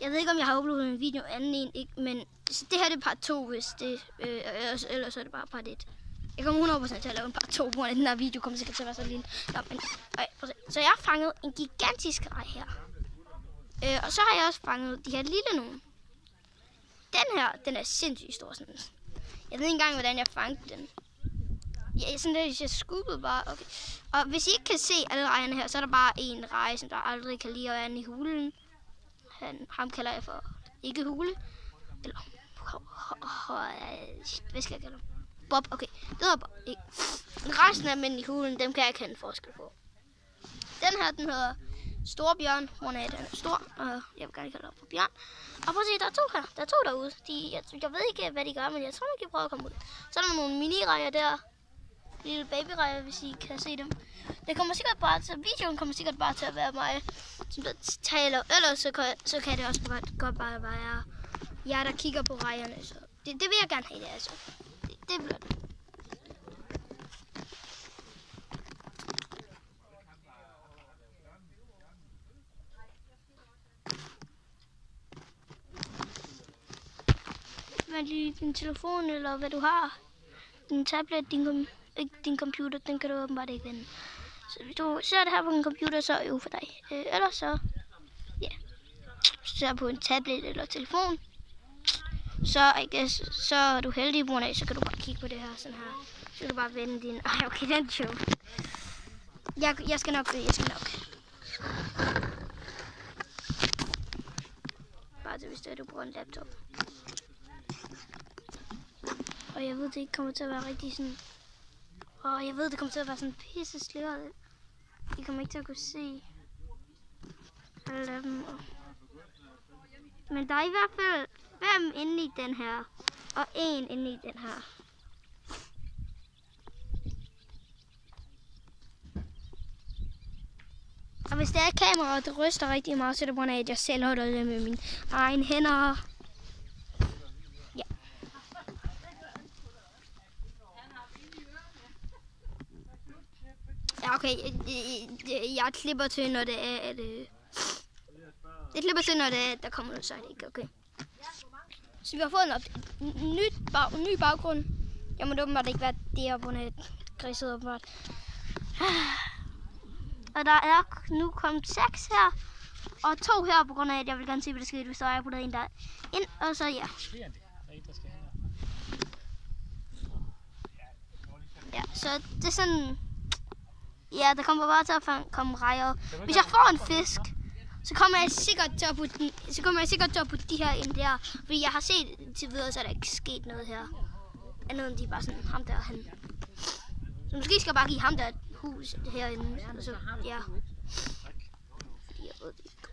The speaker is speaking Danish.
Jeg ved ikke, om jeg har uploadet en video anden en, ikke, men det her det er part 2, hvis det, ellers er det bare part 1. Jeg kommer 100% til at lave en part 2, hvor den her video kommer sikkert til at være så lille. Nå, men, så jeg har fanget en gigantisk rej her. Og så har jeg også fanget de her lille nogle. Den her, den er sindssygt stor. Sådan. Jeg ved ikke engang, hvordan jeg fangede den. Ja, sådan lidt, jeg skubbede bare. Okay. Og hvis I ikke kan se alle rejerne her, så er der bare en reje, som der aldrig kan lide at være i hulen. Ham kalder jeg for ikke hule. Eller, hvad skal jeg kalde ham? Bob, okay. Det hedder Bob. Resten af mænd i hulen, dem kan jeg kende forskel på. Den her, den hedder Storbjørn. Hun er den er stor, og jeg vil gerne kalde ham for Bjørn. Og prøv at se, der er to her. Der er to derude. Jeg ved ikke, hvad de gør, men jeg tror, man kan prøve at komme ud. Så er der nogle mini-rejer der. Lille babyrejer, hvis I kan se dem. Videoen kommer sikkert bare til at være mig, som der taler. Ellers så kan det også godt bare være jer, der kigger på rejerne. Så det vil jeg gerne have det, altså. Det bliver det. Vent lige, din telefon eller hvad du har. Din tablet, din computer, den kan du åbenbart ikke vende. Så hvis du ser det her på en computer, så er det jo for dig. Ellers så, ja. Hvis du ser på en tablet eller telefon, så er du heldig, Brunei, så kan du bare kigge på det her, sådan her. Så kan du bare vende din... okay, den er sjov. Jeg skal nok. Bare til, hvis du bruger en laptop. Og jeg ved, det ikke kommer til at være rigtig sådan... jeg ved, det kommer til at være sådan pisse sløret. I kommer ikke til at kunne se alle af dem. Men der er i hvert fald 5 inde i den her, og 1 inde i den her. Og hvis det er kameraet, det ryster rigtig meget, så er det på grund af, at jeg selv holder det med mine egne hænder. Ja. Ja, okay. Jeg klipper til, når det er, at... Jeg klipper til, når det er, at der kommer noget, så er det ikke okay. Så vi har fået en ny baggrund. Jeg må åbenbart ikke være der på et græsset åbenbart. Og der er nu kommet 6 her, og 2 her på grund af, at jeg vil gerne se, hvad der sker, hvis der er på en der ind, og så ja. Ja, så det er sådan, ja, der kommer bare til at komme rejer. Hvis jeg får en fisk, så kommer jeg sikkert til at putte de her ind der, fordi jeg har set til videre, så er der ikke sket noget her. Andet end de er bare sådan, ham der han. Så måske skal jeg bare give ham der et hus herinde, og så, ja. Jeg ved det ikke.